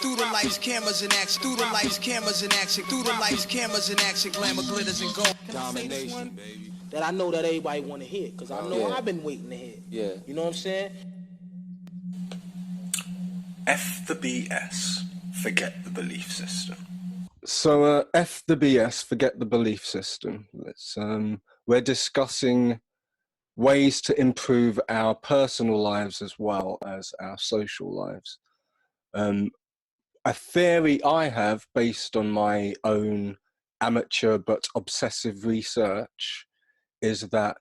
through the lights, cameras in action, through the lights, cameras in action, through the lights, cameras in action, glamour, glitters, and gold. Domination, baby. That I know that everybody want to hear, because I know I've been waiting to hear. Yeah. You know what I'm saying? F the BS. Forget the belief system. So, F the BS, forget the belief system. We're discussing ways to improve our personal lives as well as our social lives. A theory I have, based on my own amateur but obsessive research, is that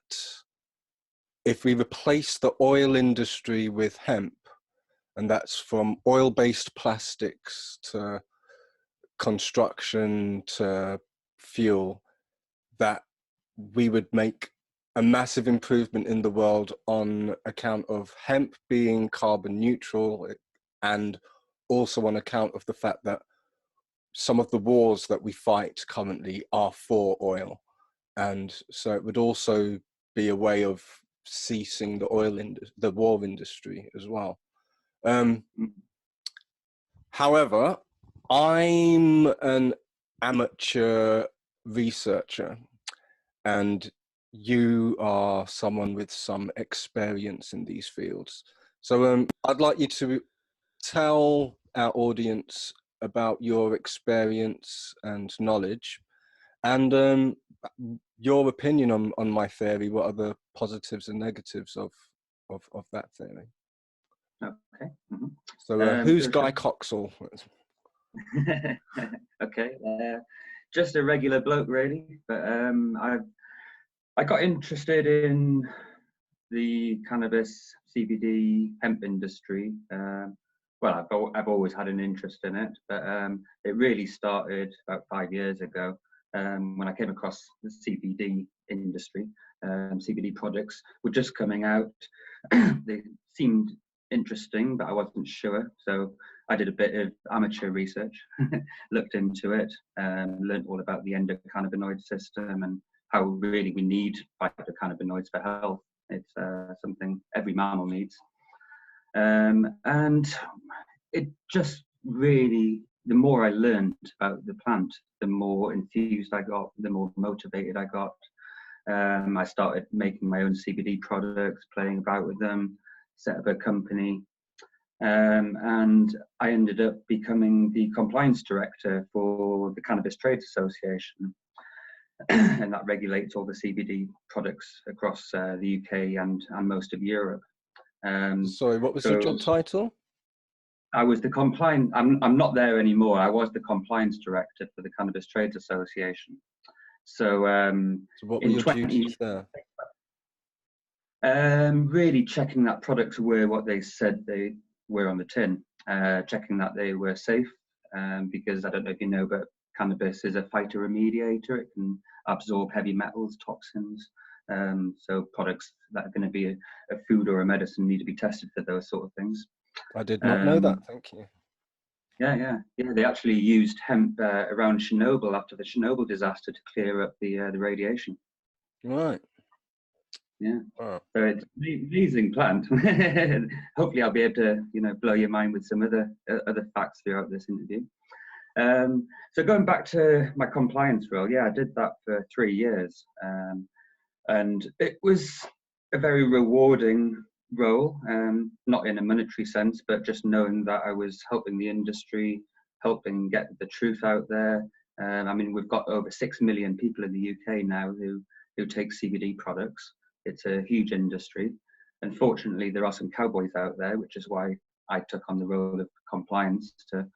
if we replace the oil industry with hemp, and that's from oil-based plastics to construction to fuel, that we would make a massive improvement in the world on account of hemp being carbon neutral, and also on account of the fact that some of the wars that we fight currently are for oil. And so it would also be a way of ceasing the war industry as well. However, I'm an amateur researcher, and you are someone with some experience in these fields. So I'd like you to tell our audience about your experience and knowledge, and your opinion on my theory. What are the positives and negatives of that theory? Okay. Mm-hmm. So who's Guy Coxall? Okay, just a regular bloke really, but I got interested in the cannabis, CBD, hemp industry. Well, I've always had an interest in it, but it really started about 5 years ago when I came across the CBD industry. CBD products were just coming out. They seemed interesting, but I wasn't sure. So I did a bit of amateur research, looked into it, learned all about the endocannabinoid system and how really we need phytocannabinoids for health. It's something every mammal needs. And it just really, the more I learned about the plant, the more enthused I got, the more motivated I got. I started making my own CBD products, playing about with them, set up a company, and I ended up becoming the compliance director for the Cannabis Trade Association, and that regulates all the CBD products across the UK and most of Europe. Sorry, what was your job title? I was the compliance. I'm not there anymore. I was the compliance director for the Cannabis Trade Association. So what were your duties there? Really checking that products were what they said they were on the tin, checking that they were safe, because I don't know if you know, but cannabis is a phytoremediator. It can absorb heavy metals, toxins. So products that are going to be a food or a medicine need to be tested for those sort of things. I did not know that. Thank you. Yeah. They actually used hemp around Chernobyl after the Chernobyl disaster to clear up the radiation. Right. Yeah. Wow. So it's an amazing plant. Hopefully, I'll be able to, blow your mind with some other facts throughout this interview. So going back to my compliance role, I did that for 3 years, and it was a very rewarding role, not in a monetary sense, but just knowing that I was helping the industry, helping get the truth out there. We've got over 6 million people in the UK now who take CBD products. It's a huge industry. Unfortunately, there are some cowboys out there, which is why I took on the role of compliance to,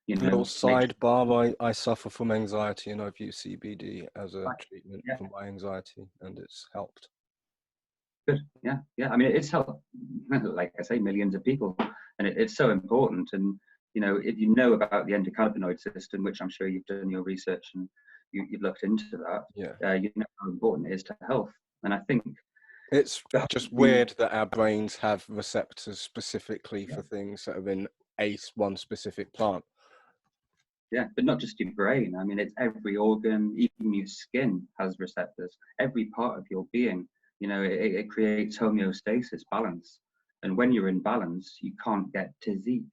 Little sidebar, I suffer from anxiety, and I've used CBD as a treatment for my anxiety, and it's helped. Good, yeah. It's helped, like I say, millions of people, and it's so important. And if you know about the endocannabinoid system, which I'm sure you've done your research and you've looked into that, you know how important it is to health. And I think it's just weird that our brains have receptors specifically for things that are in one specific plant. Yeah, but not just your brain. It's every organ, even your skin has receptors. Every part of your being, it creates homeostasis, balance. And when you're in balance, you can't get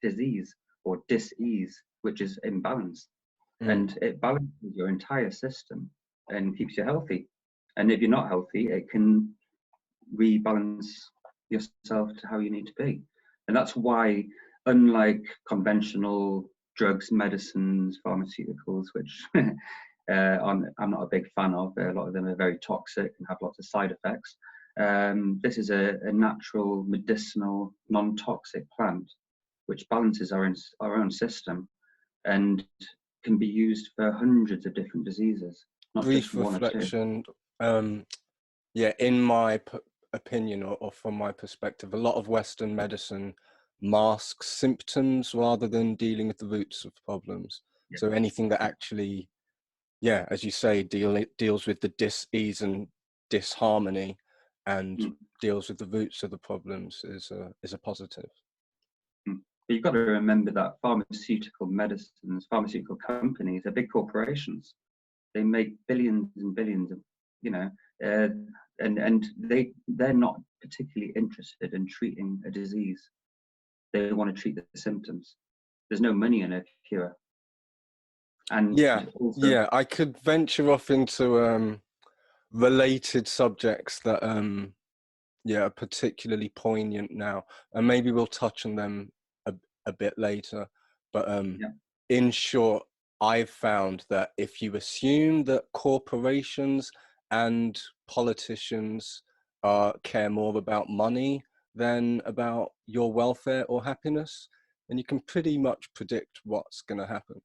disease. or dis-ease, which is imbalance. And it balances your entire system and keeps you healthy. And if you're not healthy, it can rebalance yourself to how you need to be. And that's why, unlike conventional drugs, medicines, pharmaceuticals, which I'm not a big fan of, a lot of them are very toxic and have lots of side effects. This is a natural, medicinal, non-toxic plant, which balances our own system and can be used for hundreds of different diseases, not Brief just one reflection. Yeah, in my opinion, or from my perspective, a lot of Western medicine masks symptoms rather than dealing with the roots of problems. Yeah. So anything that actually, yeah, as you say, deals with the dis-ease and disharmony and deals with the roots of the problems is a positive. But you've got to remember that pharmaceutical medicines, pharmaceutical companies are big corporations. They make billions and billions of, and they're not particularly interested in treating a disease. They want to treat the symptoms. There's no money in a cure. And yeah, I could venture off into related subjects that are particularly poignant now, and maybe we'll touch on them a bit later. But in short, I've found that if you assume that corporations and politicians care more about money than about your welfare or happiness, then you can pretty much predict what's going to happen.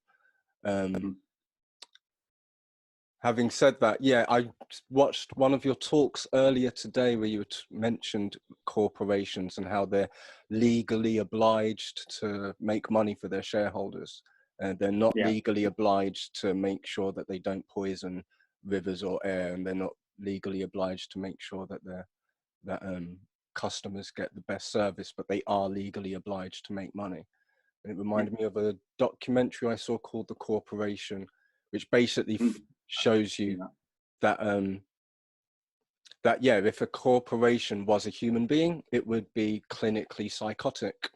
Having said that, yeah, I watched one of your talks earlier today where you mentioned corporations and how they're legally obliged to make money for their shareholders. And they're not legally obliged to make sure that they don't poison rivers or air, and they're not legally obliged to make sure that customers get the best service, but they are legally obliged to make money. And it reminded me of a documentary I saw called The Corporation, which basically shows you that if a corporation was a human being, it would be clinically psychotic,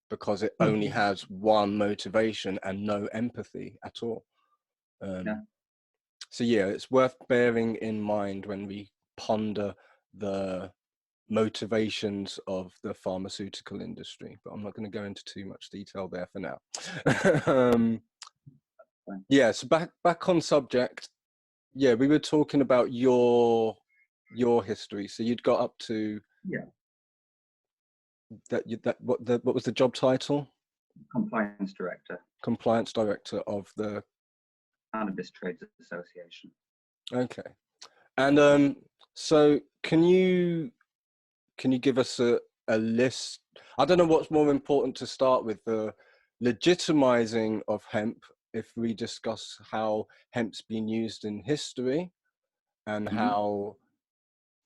because it only has one motivation and no empathy at all. So yeah, it's worth bearing in mind when we ponder the motivations of the pharmaceutical industry, but I'm not going to go into too much detail there for now. Yeah, so back on subject. Yeah, we were talking about your history. So you'd got up to what was the job title? Compliance director. Compliance director of the Cannabis Trades Association. Okay, and so can you give us a list? I don't know what's more important to start with, the legitimizing of hemp, if we discuss how hemp's been used in history, and how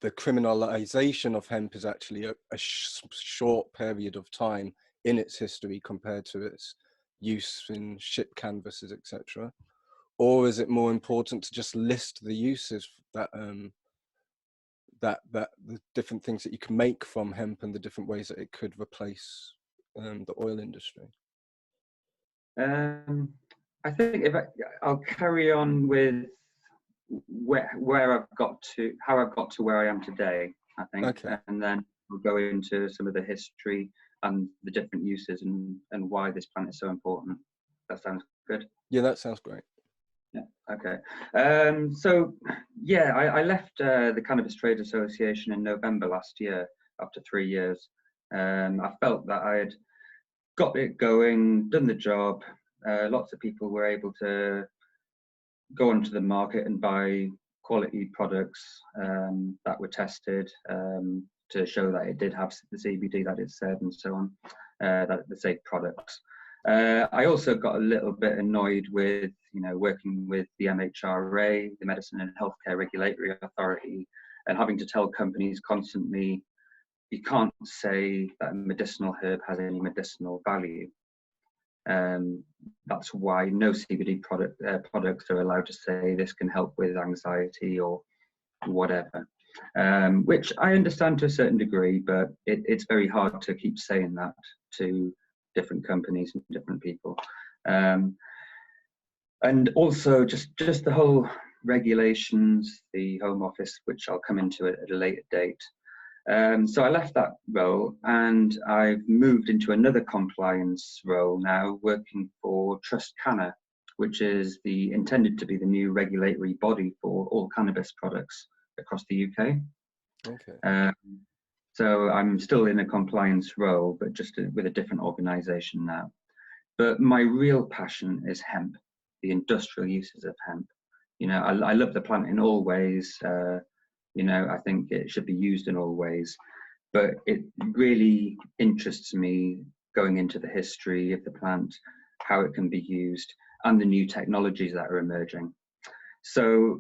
the criminalization of hemp is actually a short period of time in its history compared to its use in ship canvases, etc. Or is it more important to just list the uses that the different things that you can make from hemp and the different ways that it could replace the oil industry? I think I'll carry on with where I've got to, how I've got to where I am today, I think, and then we'll go into some of the history and the different uses and why this plant is so important. That sounds good. Yeah, that sounds great. Yeah. Okay. So yeah, I left the Cannabis Trade Association in November last year after 3 years. I felt that I had got it going, done the job. Lots of people were able to go onto the market and buy quality products that were tested to show that it did have the CBD that it said, and so on, that the safe products. I also got a little bit annoyed with, working with the MHRA, the Medicine and Healthcare Regulatory Authority, and having to tell companies constantly, you can't say that a medicinal herb has any medicinal value. That's why no CBD products are allowed to say this can help with anxiety or whatever, which I understand to a certain degree, but it's very hard to keep saying that to different companies and different people. And also just the whole regulations, the Home Office, which I'll come into at a later date. So I left that role and I've moved into another compliance role now, working for Trust Canna, which is intended to be the new regulatory body for all cannabis products across the UK. Okay. So I'm still in a compliance role, but just with a different organisation now. But my real passion is hemp, the industrial uses of hemp. You know, I love the plant in all ways. You know, I think it should be used in all ways, but it really interests me going into the history of the plant, how it can be used, and the new technologies that are emerging. So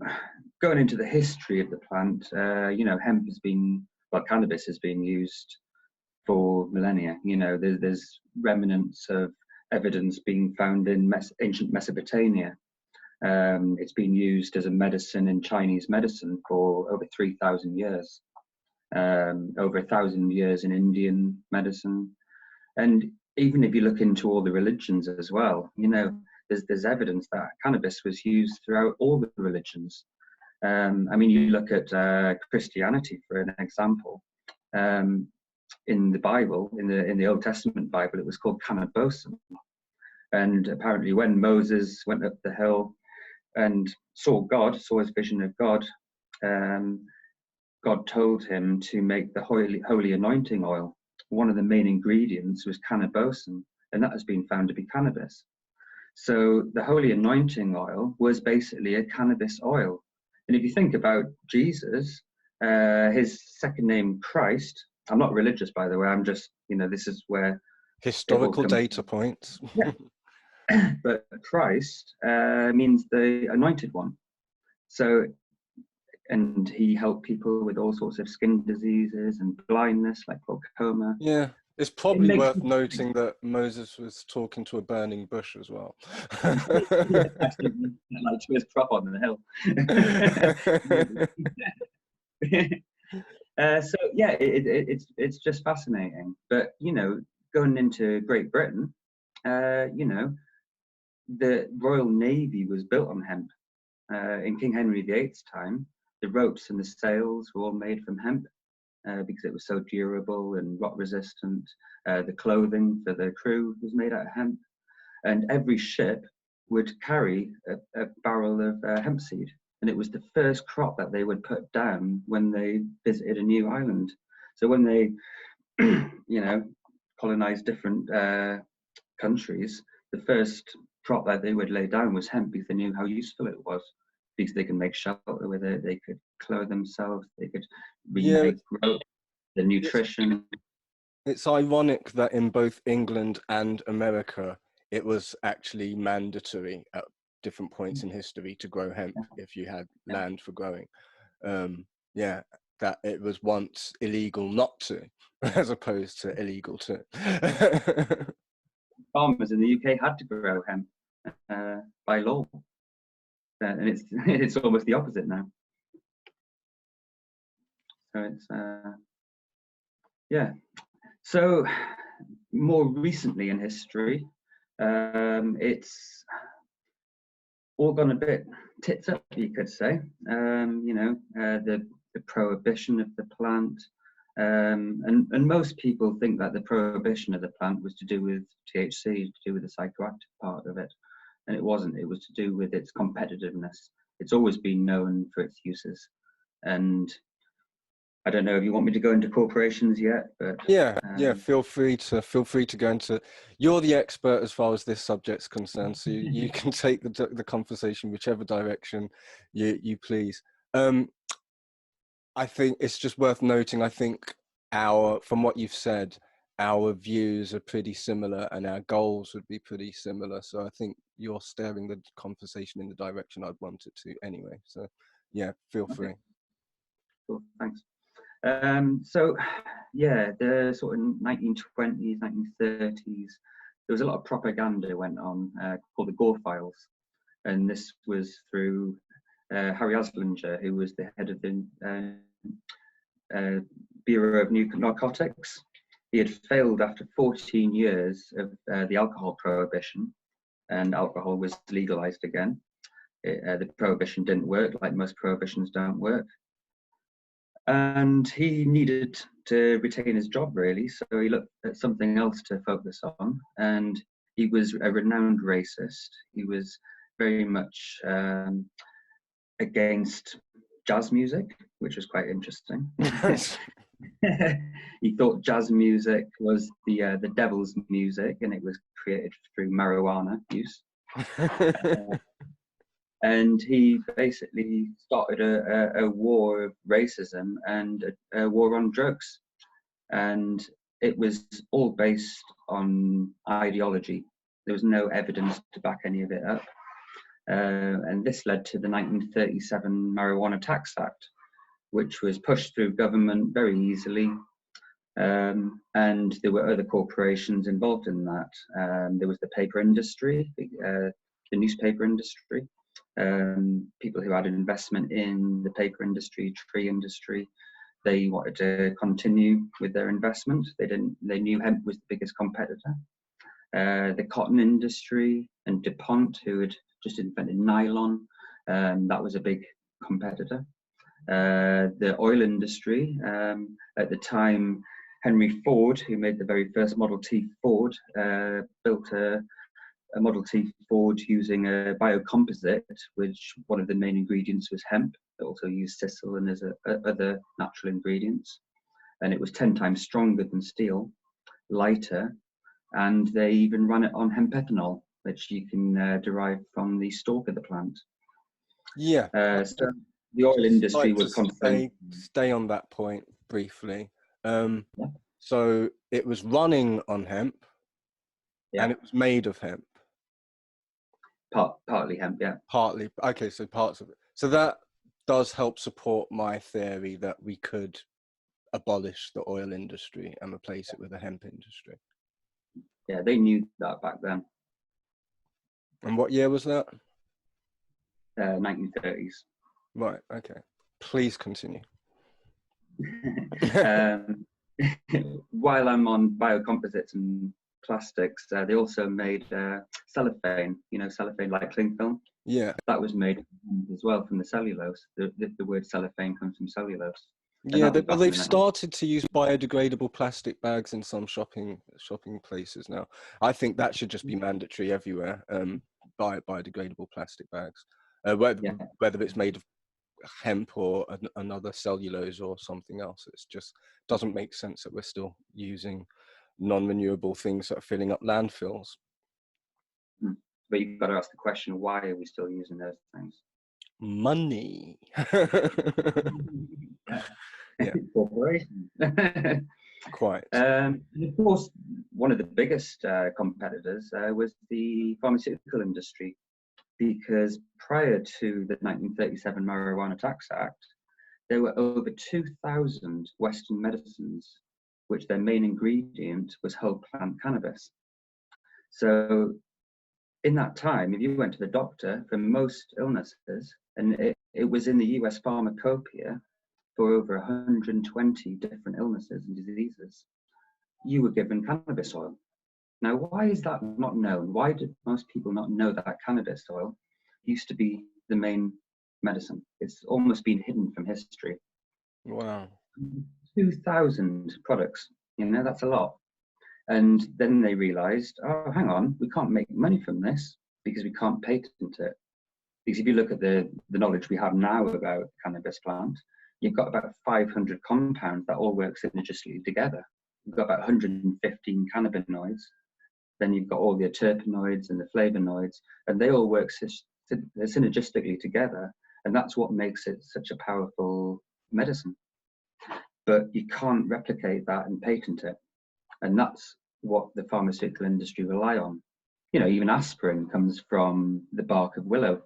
going into the history of the plant, you know, cannabis has been used for millennia. You know, there's remnants of evidence being found in ancient Mesopotamia. It's been used as a medicine in Chinese medicine for over 3,000 years, over 1,000 years in Indian medicine. And even if you look into all the religions as well, you know, there's evidence that cannabis was used throughout all the religions. I mean, you look at Christianity for an example. In the Bible, in the Old Testament Bible, it was called cannabosum. And apparently when Moses went up the hill and saw his vision of God, God told him to make the holy anointing oil. One of the main ingredients was cannabosum, and that has been found to be cannabis. So the holy anointing oil was basically a cannabis oil. And if you think about Jesus, his second name, Christ, I'm not religious, by the way, I'm just, you know, this is where historical data points. Yeah. But Christ means the anointed one. So, and he helped people with all sorts of skin diseases and blindness, like glaucoma. Yeah, it's probably worth noting that Moses was talking to a burning bush as well. Yeah, like to his prop on the hill. So yeah, it's just fascinating. But you know, going into Great Britain, you know, the Royal Navy was built on hemp. In King Henry VIII's time, the ropes and the sails were all made from hemp because it was so durable and rot resistant. The clothing for the crew was made out of hemp, and every ship would carry a barrel of hemp seed. And it was the first crop that they would put down when they visited a new island. So when they, you know, colonized different countries, the first crop that they would lay down was hemp because they knew how useful it was. Because they can make shelter with it, they could clothe themselves, they could remake growth, the nutrition. It's ironic that in both England and America, it was actually mandatory at different points in history to grow hemp if you had land for growing. Yeah, that it was once illegal not to, as opposed to illegal to. Farmers in the UK had to grow hemp by law. And it's almost the opposite now. So it's yeah. So more recently in history, it's all gone a bit tits up, you could say. You know, the prohibition of the plant, and most people think that the prohibition of the plant was to do with THC, to do with the psychoactive part of it. And it wasn't. It was to do with its competitiveness. It's always been known for its uses. And I don't know if you want me to go into corporations yet, but yeah, feel free to go into. You're the expert as far as this subject's concerned, so you can take the conversation whichever direction you please. I think it's just worth noting. I think from what you've said, our views are pretty similar and our goals would be pretty similar. So I think you're steering the conversation in the direction I'd want it to anyway. So yeah, feel free. Cool, thanks. So yeah, the sort of 1920s, 1930s, there was a lot of propaganda went on called the Gore Files. And this was through Harry Aslinger, who was the head of the Bureau of Narcotics. He had failed after 14 years of the alcohol prohibition, and alcohol was legalized again. The prohibition didn't work, like most prohibitions don't work. And he needed to retain his job, really, so he looked at something else to focus on. And he was a renowned racist. He was very much against jazz music, which was quite interesting. He thought jazz music was the devil's music, and it was created through marijuana use. And he basically started a war of racism and a war on drugs. And it was all based on ideology. There was no evidence to back any of it up. And this led to the 1937 Marijuana Tax Act, which was pushed through government very easily. And there were other corporations involved in that. There was the paper industry, the newspaper industry. People who had an investment in the paper industry, tree industry, they wanted to continue with their investment. They knew hemp was the biggest competitor. The cotton industry and DuPont, who had just invented nylon, that was a big competitor. The oil industry, at the time, Henry Ford, who made the very first Model T Ford, built a Model T Ford using a biocomposite, which one of the main ingredients was hemp. They also used sisal and other natural ingredients. And it was 10 times stronger than steel, lighter, and they even run it on hemp ethanol, which you can derive from the stalk of the plant. Yeah. So the oil industry was stay on that point briefly. Yeah. So it was running on hemp, Yeah. and it was made of hemp. Partly hemp, yeah. Partly, okay, so parts of it. So that does help support my theory that we could abolish the oil industry and replace it with a hemp industry. Yeah, they knew that back then. And what year was that? 1930s. Right, okay. Please continue. While I'm on biocomposites and plastics, they also made cellophane, cellophane like cling film. Yeah. That was made as well from the cellulose. The word cellophane comes from cellulose. Yeah, they've started to use biodegradable plastic bags in some shopping places now. I think that should just be mandatory everywhere, biodegradable plastic bags, whether it's made of hemp or another cellulose or something else. It just doesn't make sense that we're still using non-renewable things that are filling up landfills. But you've got to ask the question, why are we still using those things? Money. Yeah. Corporations. Quite. And of course, one of the biggest competitors was the pharmaceutical industry, because prior to the 1937 Marijuana Tax Act, there were over 2,000 Western medicines, which their main ingredient was whole plant cannabis. So in that time, if you went to the doctor for most illnesses, and it was in the US pharmacopoeia for over 120 different illnesses and diseases, you were given cannabis oil. Now, why is that not known? Why did most people not know that cannabis oil used to be the main medicine? It's almost been hidden from history. Wow. 2,000 products, that's a lot. And then they realized, oh, hang on, we can't make money from this because we can't patent it. Because if you look at the knowledge we have now about cannabis plant, you've got about 500 compounds that all work synergistically together. You've got about 115 cannabinoids. Then you've got all the terpenoids and the flavonoids, and they all work synergistically together. And that's what makes it such a powerful medicine. But you can't replicate that and patent it. And that's what the pharmaceutical industry rely on. Even aspirin comes from the bark of willow.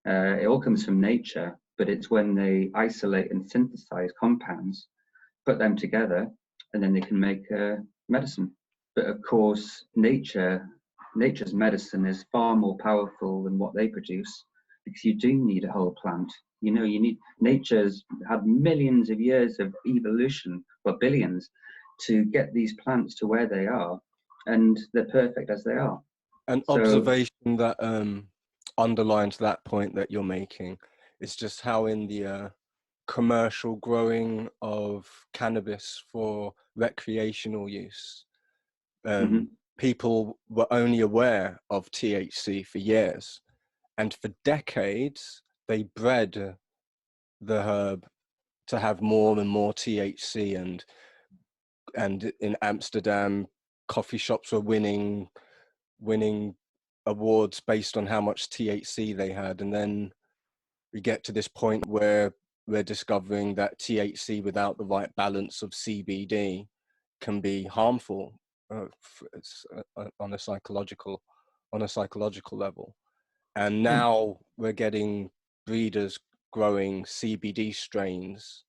It all comes from nature, but it's when they isolate and synthesize compounds, put them together, and then they can make medicine. But of course, nature's medicine is far more powerful than what they produce, because you do need a whole plant. Nature's had millions of years of evolution, well, billions, to get these plants to where they are, and they're perfect as they are. An So, observation that underlines that point that you're making is just how in the commercial growing of cannabis for recreational use, people were only aware of THC for years, and for decades they bred the herb to have more and more THC, and in Amsterdam, coffee shops were winning awards based on how much THC they had. And then we get to this point where we're discovering that THC without the right balance of CBD can be harmful on a psychological level. And now we're getting breeders growing CBD strains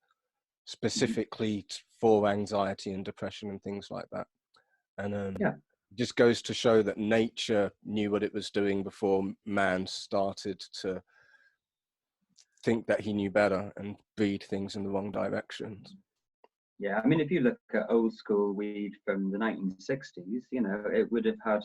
specifically for anxiety and depression and things like that. And it just goes to show that nature knew what it was doing before man started to think that he knew better and breed things in the wrong directions. Yeah, I mean, if you look at old school weed from the 1960s, you know, it would have had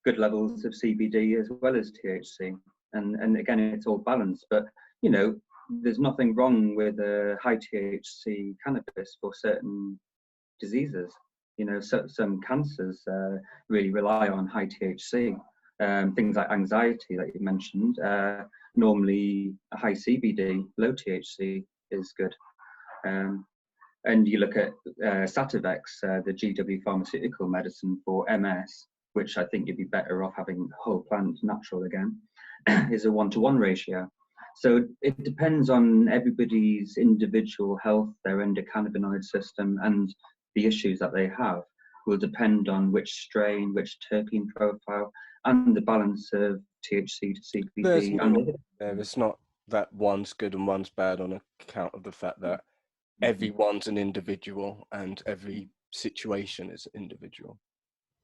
good levels of CBD as well as THC. And again, it's all balanced. But, you know, there's nothing wrong with a high THC cannabis for certain diseases. You know, so, some cancers really rely on high THC. Things like anxiety that you mentioned, normally a high CBD, low THC is good. And you look at Sativex, the GW pharmaceutical medicine for MS, which I think you'd be better off having whole plant natural again, is a 1-to-1 ratio. So it depends on everybody's individual health, their endocannabinoid system, and the issues that they have will depend on which strain, which terpene profile, and the balance of THC to CBD. It's not that one's good and one's bad on account of the fact that everyone's an individual and every situation is individual.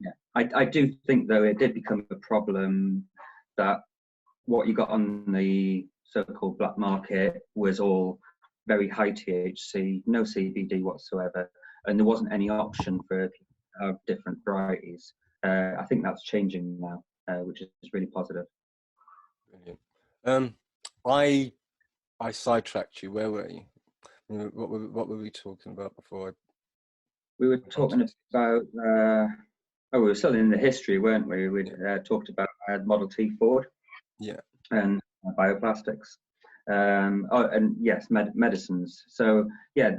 Yeah, I do think, though, it did become a problem that what you got on the so-called black market was all very high THC, no CBD whatsoever, and there wasn't any option for different varieties. I think that's changing now, which is really positive. Brilliant. I sidetracked you. Where were you? What were we talking about before? We were talking about. We were still in the history, weren't we? We talked about Model T Ford. Yeah. And bioplastics. And yes, medicines. So yeah,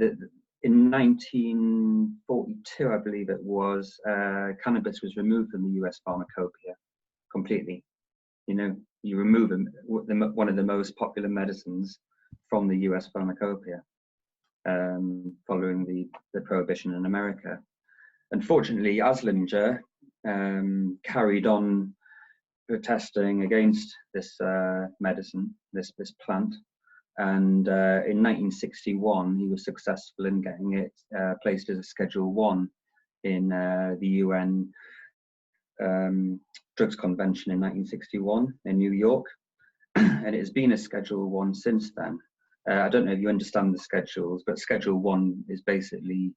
in 1942, I believe it was, cannabis was removed from the US pharmacopoeia completely. You know, you remove one of the most popular medicines from the US pharmacopoeia, following the prohibition in America. Unfortunately, Aslinger carried on protesting against this medicine, this plant, and in 1961 he was successful in getting it placed as a Schedule 1 in the UN Drugs Convention in 1961 in New York, and it has been a Schedule 1 since then. I don't know if you understand the schedules, but Schedule 1 is basically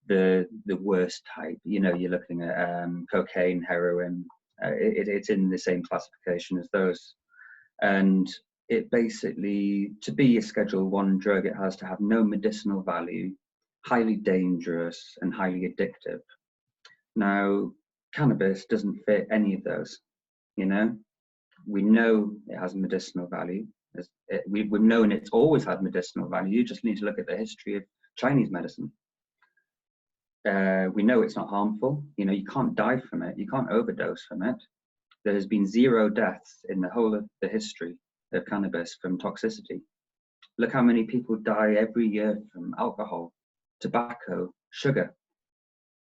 the worst type. You know, you're looking at cocaine, heroin. It's in the same classification as those, and it basically, to be a Schedule 1 drug, it has to have no medicinal value, highly dangerous, and highly addictive. Now, cannabis doesn't fit any of those. You know, we know it has medicinal value. We've known it's always had medicinal value. You just need to look at the history of Chinese medicine. We know it's not harmful. You know, you can't die from it. You can't overdose from it. There has been 0 deaths in the whole of the history of cannabis from toxicity. Look how many people die every year from alcohol, tobacco, sugar.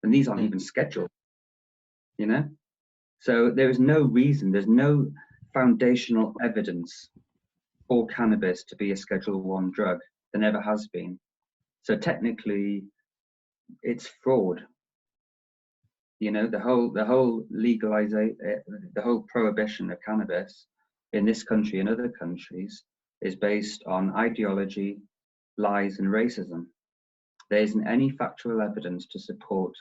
And these aren't even scheduled, you know? So there is no reason, there's no foundational evidence for cannabis to be a Schedule 1 drug. There never has been. So technically, it's fraud. You know, the whole legalization, the whole prohibition of cannabis in this country and other countries is based on ideology, lies, and racism. there isn't any factual evidence to support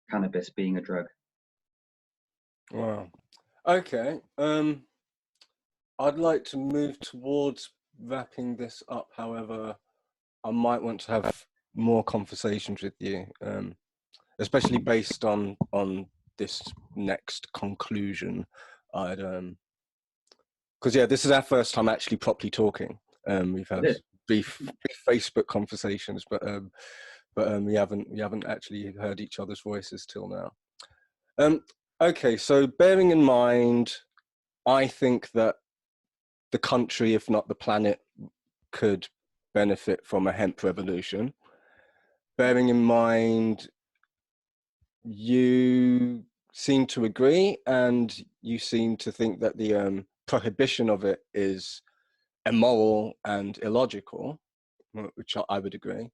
cannabis being a drug. Wow. Okay. I'd like to move towards wrapping this up. However, I might want to have more conversations with you, especially based on this next conclusion. I'd because yeah, this is our first time actually properly talking. We've had brief Facebook conversations, but we haven't actually heard each other's voices till now. Okay, so bearing in mind, I think that the country, if not the planet, could benefit from a hemp revolution. Bearing in mind, you seem to agree, and you seem to think that the prohibition of it is immoral and illogical, which I would agree.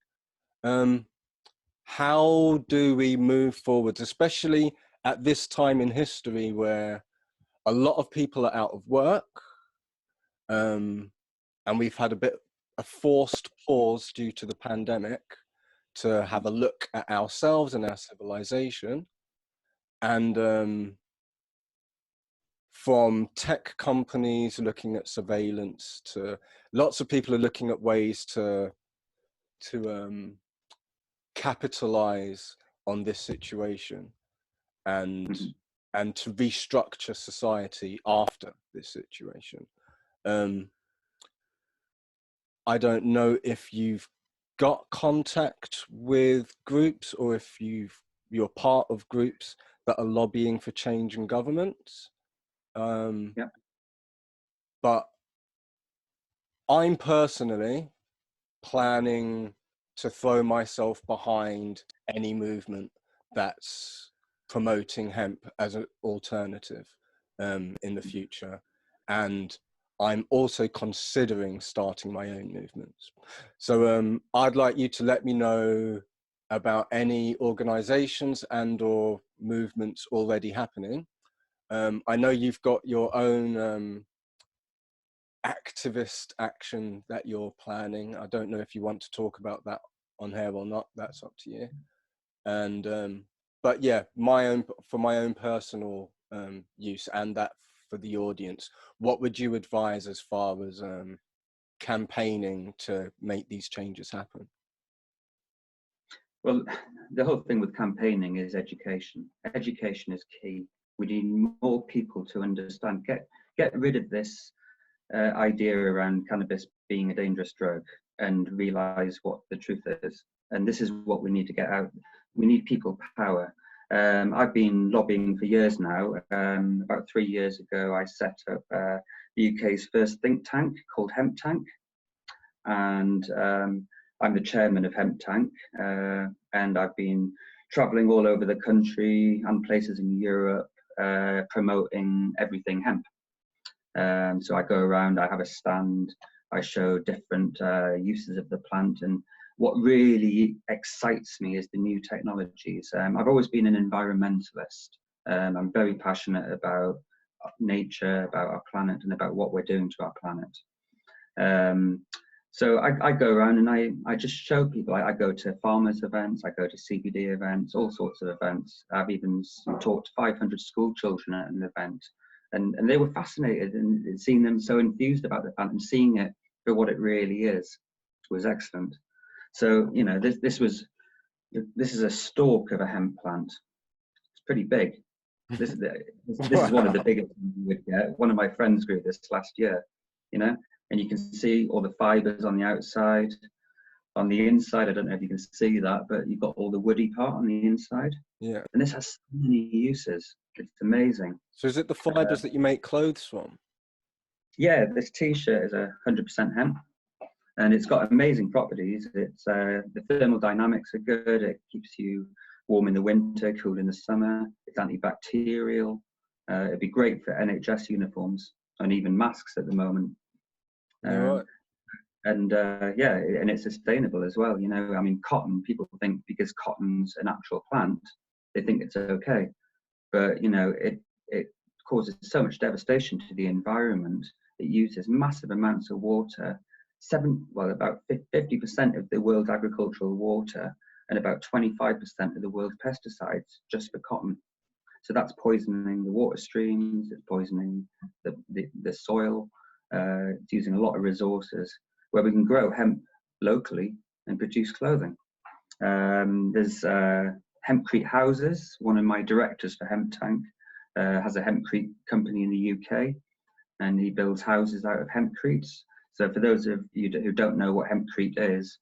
How do we move forward, especially at this time in history where a lot of people are out of work, and we've had a forced pause due to the pandemic to have a look at ourselves and our civilization, and from tech companies looking at surveillance to lots of people are looking at ways to capitalize on this situation and to restructure society after this situation. I don't know if you've got contact with groups or if you're part of groups that are lobbying for change in governments. Yeah. But I'm personally planning to throw myself behind any movement that's promoting hemp as an alternative in the future. And I'm also considering starting my own movements. So I'd like you to let me know about any organizations and or movements already happening. I know you've got your own activist action that you're planning. I don't know if you want to talk about that on here or not. That's up to you. And but yeah, for my own personal use and that for the audience, what would you advise as far as campaigning to make these changes happen? Well, the whole thing with campaigning is education. Education is key. We need more people to understand, get rid of this idea around cannabis being a dangerous drug and realize what the truth is. And this is what we need to get out. We need people power. I've been lobbying for years now. About 3 years ago, I set up the UK's first think tank called Hemp Tank. And I'm the chairman of Hemp Tank. And I've been traveling all over the country and places in Europe promoting everything hemp. So I go around, I have a stand, I show different uses of the plant, and what really excites me is the new technologies. I've always been an environmentalist. I'm very passionate about nature, about our planet, and about what we're doing to our planet. So I go around and I just show people. I go to farmers events, I go to CBD events, all sorts of events. I've even taught 500 school children at an event. And they were fascinated, and seeing them so enthused about the plant and seeing it for what it really is was excellent. So, you know, this is a stalk of a hemp plant. It's pretty big. This is one of the biggest you would get. One of my friends grew this last year, you know, and you can see all the fibers on the outside. On the inside, I don't know if you can see that, but you've got all the woody part on the inside. Yeah. And this has so many uses. It's amazing. So is it the fibers that you make clothes from? Yeah, this t-shirt is 100% hemp, and it's got amazing properties. It's the thermal dynamics are good. It keeps you warm in the winter, cool in the summer. It's antibacterial. It'd be great for NHS uniforms and even masks at the moment. Right. And yeah, and it's sustainable as well. You know, I mean, cotton, people think because cotton's an actual plant, they think it's okay. But, you know, it causes so much devastation to the environment. It uses massive amounts of water. About 50% of the world's agricultural water and about 25% of the world's pesticides just for cotton. So that's poisoning the water streams, it's poisoning the soil, it's using a lot of resources, where we can grow hemp locally and produce clothing. There's hempcrete houses. One of my directors for Hemp Tank has a hempcrete company in the UK, and he builds houses out of hempcretes. So for those of you who don't know what hempcrete is,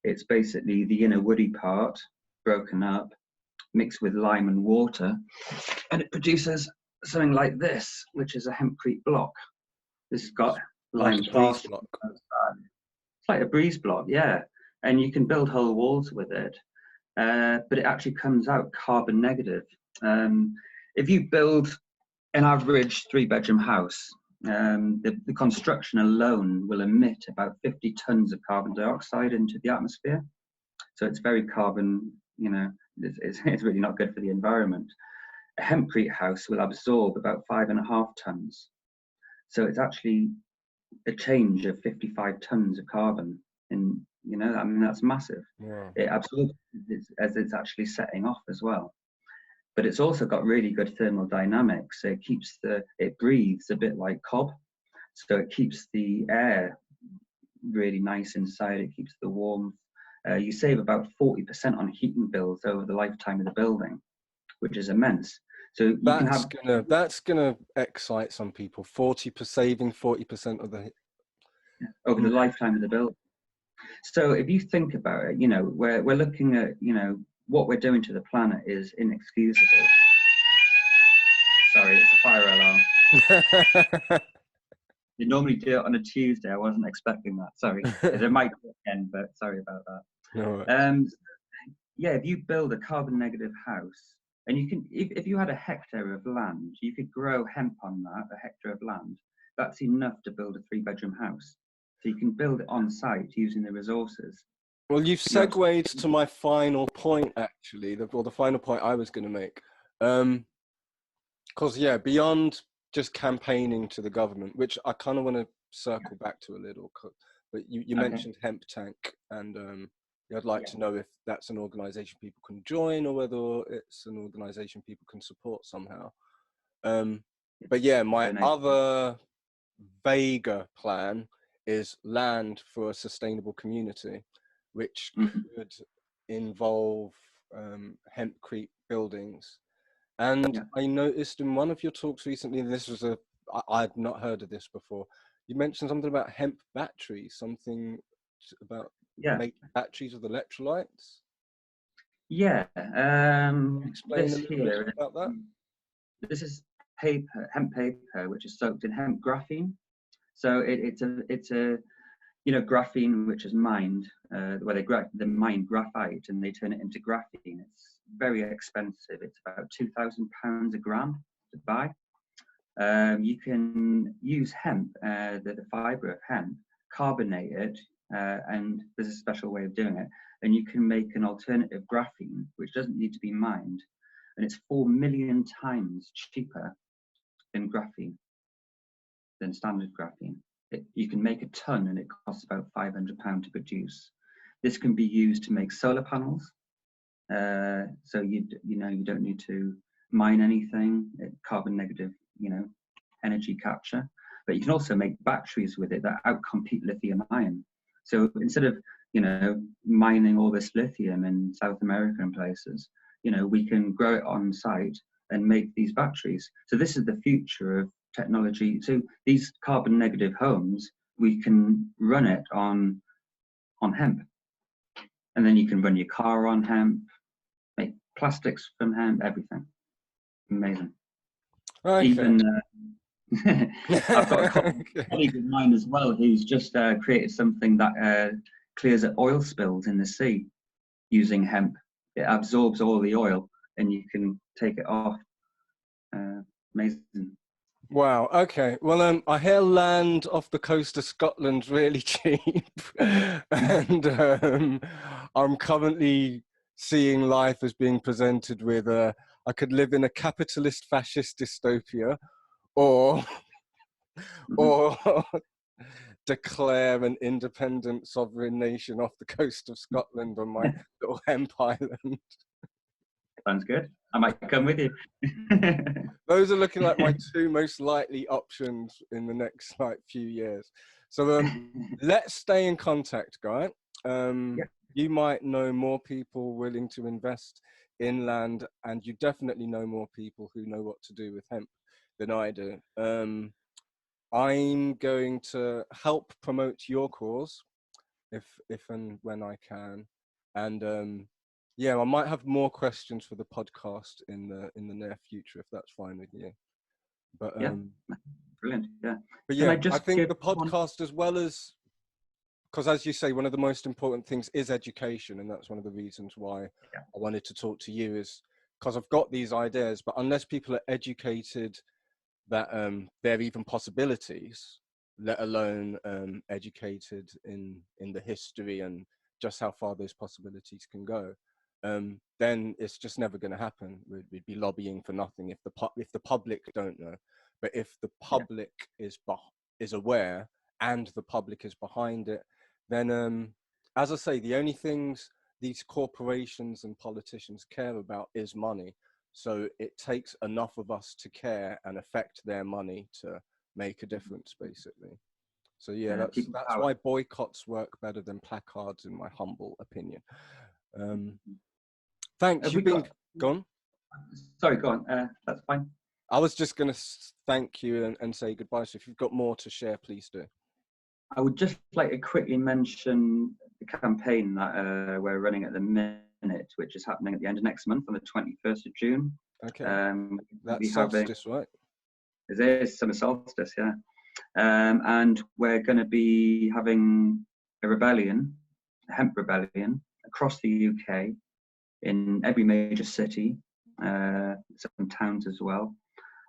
it's basically the inner woody part broken up, mixed with lime and water, and it produces something like this, which is a hempcrete block. This has got lime plaster outside. It's like a breeze block, yeah. And you can build whole walls with it, but it actually comes out carbon negative. If you build an average 3-bedroom house, the construction alone will emit about 50 tons of carbon dioxide into the atmosphere. So it's very carbon, you know, it's really not good for the environment. A hempcrete house will absorb about 5.5 tons. So it's actually a change of 55 tons of carbon. And, you know, I mean, that's massive. Yeah. It absorbs as it's actually setting off as well. But it's also got really good thermal dynamics. So it breathes a bit like cob. So it keeps the air really nice inside. It keeps the warmth. You save about 40% on heating bills over the lifetime of the building, which is immense. So that's gonna excite some people. Saving 40% of the over the lifetime of the building. So if you think about it, you know, we're looking at, you know, what we're doing to the planet is inexcusable. Sorry, it's a fire alarm. You normally do it on a Tuesday. I wasn't expecting that. Sorry, it might go again, but sorry about that. No. Yeah, if you build a carbon negative house, and you can, if you had a hectare of land, you could grow hemp on that, a hectare of land. That's enough to build a 3-bedroom house. So you can build it on site using the resources. Well, you've segued to my final point, actually, the final point I was going to make. Because, yeah, beyond just campaigning to the government, which I kind of want to circle back to a little, but you mentioned Hemp Tank, and I'd like to know if that's an organization people can join or whether it's an organization people can support somehow. But yeah, my other vaguer plan is land for a sustainable community, which could involve hempcrete buildings. And I noticed in one of your talks recently, and this was I'd not heard of this before, you mentioned something about hemp batteries, something about making batteries with electrolytes. Yeah, explain a little bit about that. This is hemp paper, which is soaked in hemp graphene. So it's a you know, graphene which is mined, where they mine graphite and they turn it into graphene. It's very expensive. It's about £2,000 a gram to buy. You can use hemp, the fibre of hemp, carbonate it, and there's a special way of doing it. And you can make an alternative graphene, which doesn't need to be mined. And it's 4 million times cheaper than graphene, than standard graphene. You can make a ton and it costs about £500 to produce. This can be used to make solar panels. So you don't need to mine anything, carbon negative, you know, energy capture. But you can also make batteries with it that outcompete lithium ion. So instead of, you know, mining all this lithium in South America and places, you know, we can grow it on site and make these batteries. So this is the future of technology. So these carbon negative homes, we can run it on hemp. And then you can run your car on hemp, make plastics from hemp, everything. Amazing. Okay. Even I've got a colleague of mine as well who's just created something that clears up oil spills in the sea using hemp. It absorbs all the oil and you can take it off. Amazing. Wow. Okay. Well, I hear land off the coast of Scotland's really cheap, and I'm currently seeing life as being presented with I could live in a capitalist fascist dystopia, or declare an independent sovereign nation off the coast of Scotland on my little hemp island. Sounds good. I might come with you. Those are looking like my two most likely options in the next few years. So let's stay in contact, Guy. You might know more people willing to invest in land, and you definitely know more people who know what to do with hemp than I do. I'm going to help promote your cause if and when I can, and yeah, I might have more questions for the podcast in the near future if that's fine with you. But yeah, brilliant. Yeah, but yeah, I think the podcast, as well as, because as you say, one of the most important things is education, and that's one of the reasons why I wanted to talk to you, is because I've got these ideas, but unless people are educated that there are even possibilities, let alone educated in the history and just how far those possibilities can go, then it's just never going to happen. We'd be lobbying for nothing if the public don't know. But if the public is aware and the public is behind it, then as I say, the only things these corporations and politicians care about is money. So it takes enough of us to care and affect their money to make a difference, basically. So yeah, that's why boycotts work better than placards, in my humble opinion. Thanks. You've been gone. Sorry, go on. That's fine. I was just going to thank you and say goodbye. So if you've got more to share, please do. I would just like to quickly mention the campaign that we're running at the minute, which is happening at the end of next month on the 21st of June. Okay. That's solstice, right? It is summer solstice, yeah. And we're going to be having a rebellion, a hemp rebellion, across the UK in every major city, some towns as well.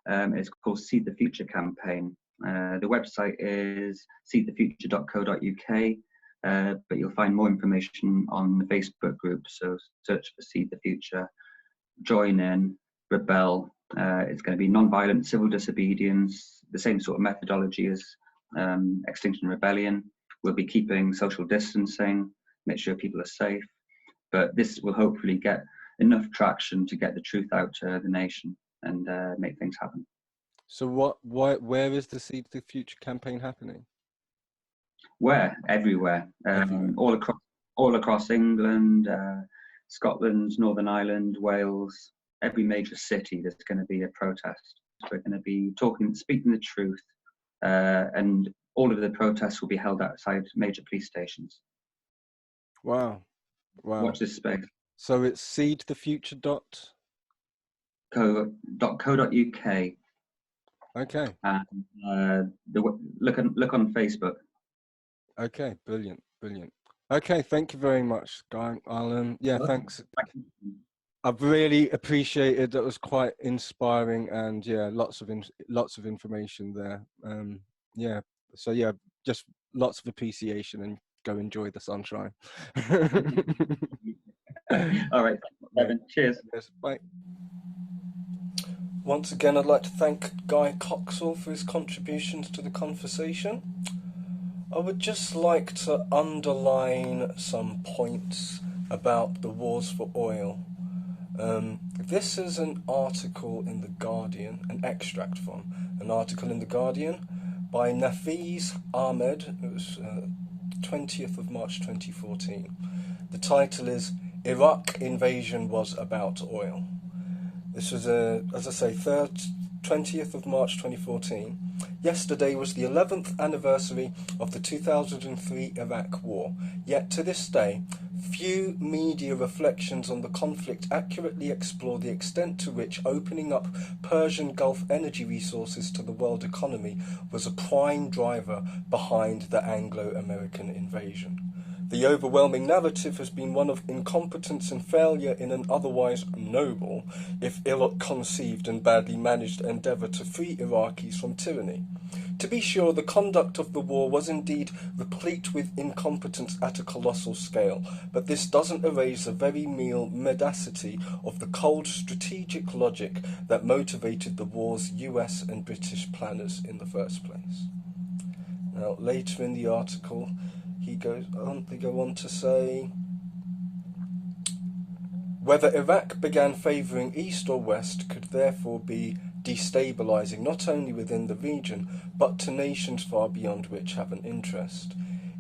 It's called Seed the Future campaign. The website is seedthefuture.co.uk, but you'll find more information on the Facebook group. So search for Seed the Future, join in, rebel. It's going to be non-violent civil disobedience, the same sort of methodology as Extinction Rebellion. We'll be keeping social distancing, make sure people are safe, but this will hopefully get enough traction to get the truth out to the nation and make things happen. So where is the Seed the Future campaign happening? Where? Everywhere. All across England, Scotland, Northern Ireland, Wales, every major city there's going to be a protest. We're going to be speaking the truth, and all of the protests will be held outside major police stations. Wow. Watch this space. So it's seedthefuture.co.uk. Okay. And look on Facebook. Okay, brilliant. Okay, thank you very much, Guy. Thanks. I've really appreciated. That was quite inspiring, and yeah, lots of information there. So yeah, just lots of appreciation, and go enjoy the sunshine. All right, Evan. Cheers. Yes, bye. Once again, I'd like to thank Guy Coxall for his contributions to the conversation. I would just like to underline some points about the wars for oil. This is an article in The Guardian, an extract from an article in The Guardian by Nafiz Ahmed. It was 20th of March 2014. The title is Iraq Invasion Was About Oil. This was, as I say, 20th of March 2014. Yesterday was the 11th anniversary of the 2003 Iraq War, yet to this day, few media reflections on the conflict accurately explore the extent to which opening up Persian Gulf energy resources to the world economy was a prime driver behind the Anglo-American invasion. The overwhelming narrative has been one of incompetence and failure in an otherwise noble, if ill-conceived and badly managed endeavour to free Iraqis from tyranny. To be sure, the conduct of the war was indeed replete with incompetence at a colossal scale, but this doesn't erase the very real mendacity of the cold strategic logic that motivated the war's US and British planners in the first place. Now, later in the article, they go on to say, whether Iraq began favouring East or West could therefore be destabilising not only within the region, but to nations far beyond which have an interest.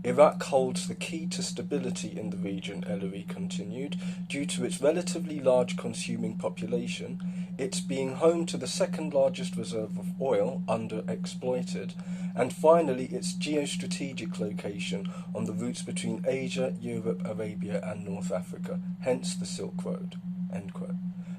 Iraq holds the key to stability in the region, Ellery continued, due to its relatively large consuming population, its being home to the second largest reserve of oil, underexploited, and finally its geostrategic location on the routes between Asia, Europe, Arabia and North Africa, hence the Silk Road. End quote.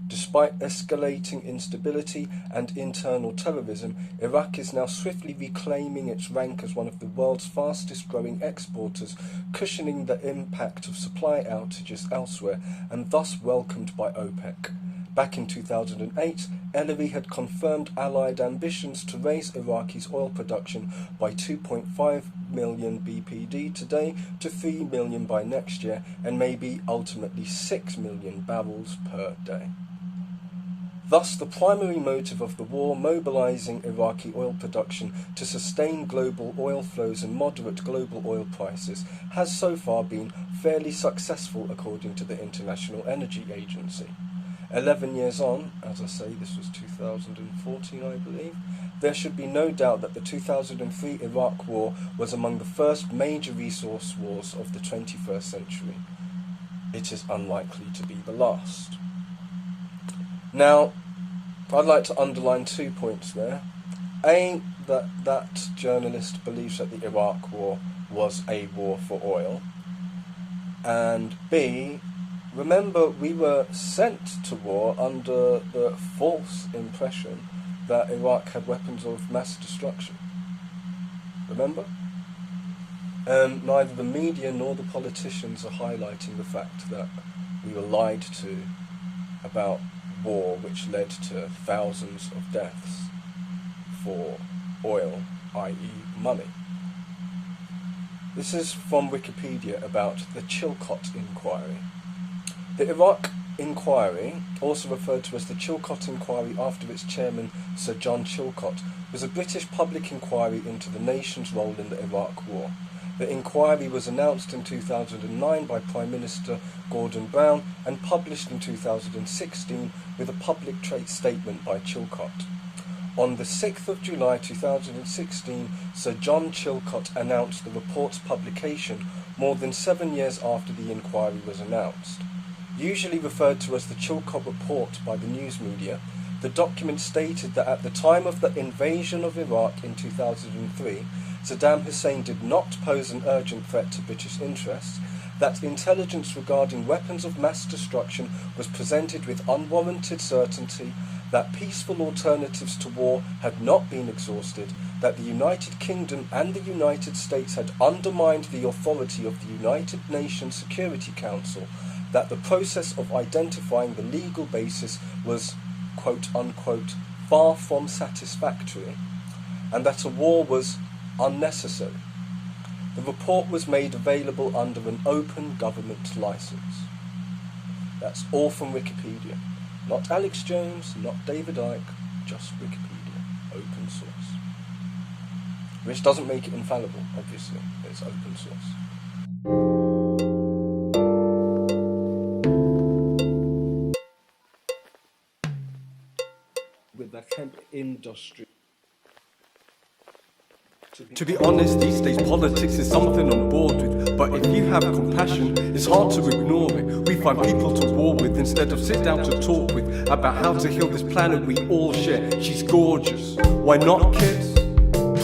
Despite escalating instability and internal terrorism, Iraq is now swiftly reclaiming its rank as one of the world's fastest growing exporters, cushioning the impact of supply outages elsewhere and thus welcomed by OPEC. Back in 2008, Ellery had confirmed Allied ambitions to raise Iraqi's oil production by 2.5 million BPD today to 3 million by next year and maybe ultimately 6 million barrels per day. Thus, the primary motive of the war, mobilizing Iraqi oil production to sustain global oil flows and moderate global oil prices, has so far been fairly successful according to the International Energy Agency. 11 years on, as I say, this was 2014 I believe, there should be no doubt that the 2003 Iraq War was among the first major resource wars of the 21st century. It is unlikely to be the last. Now, I'd like to underline 2 points there. A, that journalist believes that the Iraq War was a war for oil. And B, remember we were sent to war under the false impression that Iraq had weapons of mass destruction. Remember? Neither the media nor the politicians are highlighting the fact that we were lied to about war which led to thousands of deaths for oil, i.e. money. This is from Wikipedia about the Chilcot Inquiry. The Iraq Inquiry, also referred to as the Chilcot Inquiry after its chairman Sir John Chilcot, was a British public inquiry into the nation's role in the Iraq War. The inquiry was announced in 2009 by Prime Minister Gordon Brown and published in 2016 with a public statement by Chilcot. On the 6th of July 2016, Sir John Chilcot announced the report's publication more than 7 years after the inquiry was announced. Usually referred to as the Chilcot Report by the news media, the document stated that at the time of the invasion of Iraq in 2003, Saddam Hussein did not pose an urgent threat to British interests, that intelligence regarding weapons of mass destruction was presented with unwarranted certainty, that peaceful alternatives to war had not been exhausted, that the United Kingdom and the United States had undermined the authority of the United Nations Security Council, that the process of identifying the legal basis was, quote-unquote, far from satisfactory, and that a war was unnecessary. The report was made available under an open government license. That's all from Wikipedia. Not Alex Jones, not David Icke, just Wikipedia, open source. Which doesn't make it infallible, obviously, it's open source. With the hemp industry. To be honest, these days politics is something I'm bored with. But if you have compassion, it's hard to ignore it. We find people to war with instead of sit down to talk with about how to heal this planet we all share. She's gorgeous. Why not, kids?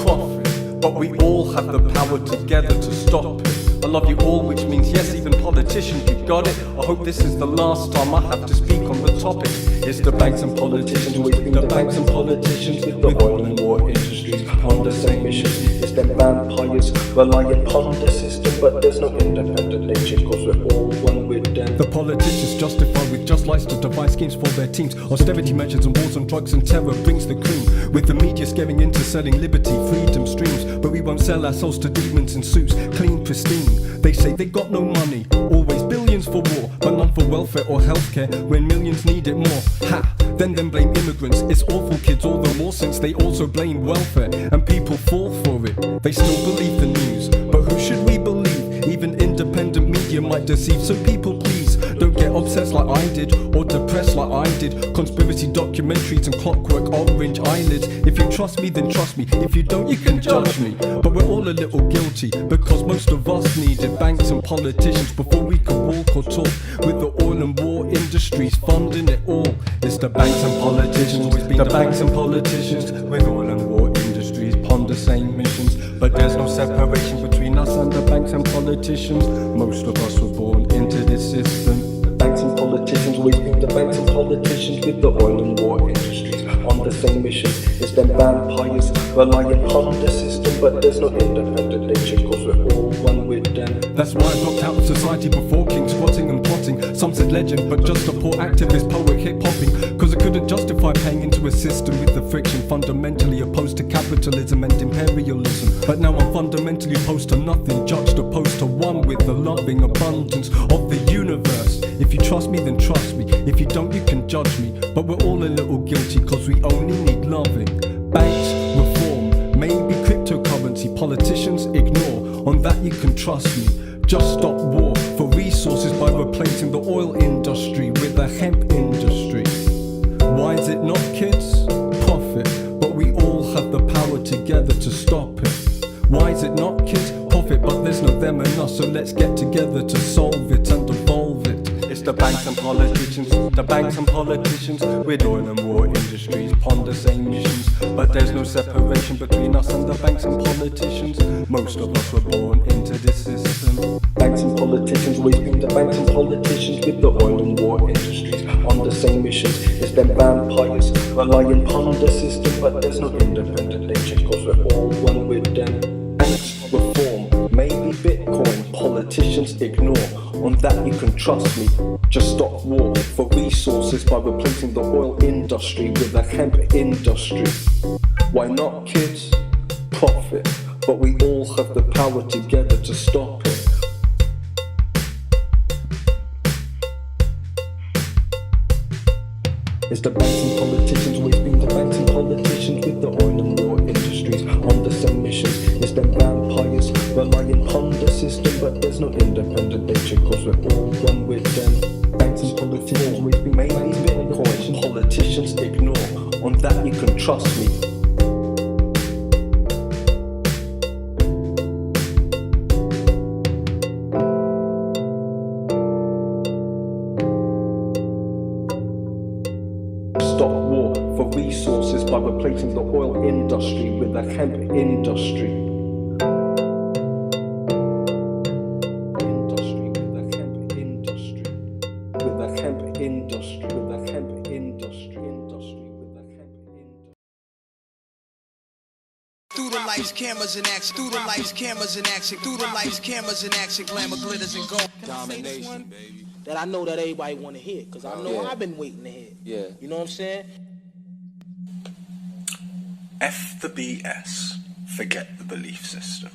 Profit. But we all have the power together to stop it. I love you all, which means yes, even politicians, you got it. I hope this is the last time I have to speak on the topic. It's the banks and politicians, the banks and politicians with the oil and war industries on the same mission. It's them vampires relying upon the system, but there's no independent nature, cause we're all one with them. The politicians justify with just lies to devise schemes for their teams. Austerity measures and wars on drugs and terror brings the cream, with the media scaring into selling liberty, freedom streams. But we won't sell our souls to demons in suits, clean, pristine. They say they got no money, always billions for war, but none for welfare or healthcare when millions need it more. Ha! Then blame immigrants. It's awful, kids, all the more since they also blame welfare, and people fall for it. They still believe the news, but who should we believe? Even independent media might deceive, so people please don't get obsessed like I did, or depressed like I did. Conspiracy documentaries and clockwork orange eyelids. If you trust me, then trust me. If you don't, you can judge me. But we're all a little guilty, because most of us needed banks and politicians before we could walk or talk. With the oil and war industries funding it all. It's the banks and politicians, always been the banks and politicians. With oil and war industries ponder same missions, but there's no separation between us and the banks and politicians. Most of us were born into this system. Banks and politicians, always been the banks and politicians. With the oil and war industries on the same mission. It's them vampires relying on the system, but there's no independent nature, cause we're all one with them. That's why I dropped out of society before king squatting and plotting. Some said legend, but just a poor activist poet hip-hopping. Cause I couldn't justify paying into a system with the friction. Fundamentally opposed to capitalism and imperialism. But now I'm fundamentally opposed to nothing, juxtaposed to one with the loving abundance of the universe. If you trust me, then trust me. If you don't, you can judge me. But we're all a little guilty, cause we only need loving. Banks, reform, maybe cryptocurrency. Politicians, ignore. On that you can trust me. Just stop war for resources by replacing the oil industry with the hemp industry. Why is it not, kids? Profit. But we all have the power together to stop it. Why is it not, kids? Profit. But there's no them and us, so let's get together to solve it and evolve it. It's the banks and politicians, the banks and politicians. With oil and war industries ponder same missions, but there's no separation between us and the banks and politicians. Most of us were born into this system. Banks and politicians, always been the banks and politicians. With the oil and war industries on the same missions. It's them vampires relying on the system, but there's no independent nature, cause we're all one with them. Banks, reform, maybe Bitcoin, politicians ignore. On that you can trust me. Just stop war for resources by replacing the oil industry with the hemp industry. Why not, kids? Profit. But we all have the power together to stop it. It's the banks and politicians, always been the banks and politicians. With the oil and war industries on the same mission. It's them vampires relying on the system, but there's no independent nature, cause we're all one with them. Banks and politicians, always been maybe Bitcoin, politicians ignore. On that you can trust me. Stop war for resources by replacing the oil industry with the hemp industry. Through the lights, cameras in action. Through the lights, cameras in action. Through the lights, cameras in action. Glamour, glitters, and gold. Domination, baby. That I know that everybody want to hear, because I know I've been waiting to hear. Yeah. You know what I'm saying? F the BS. Forget the belief system.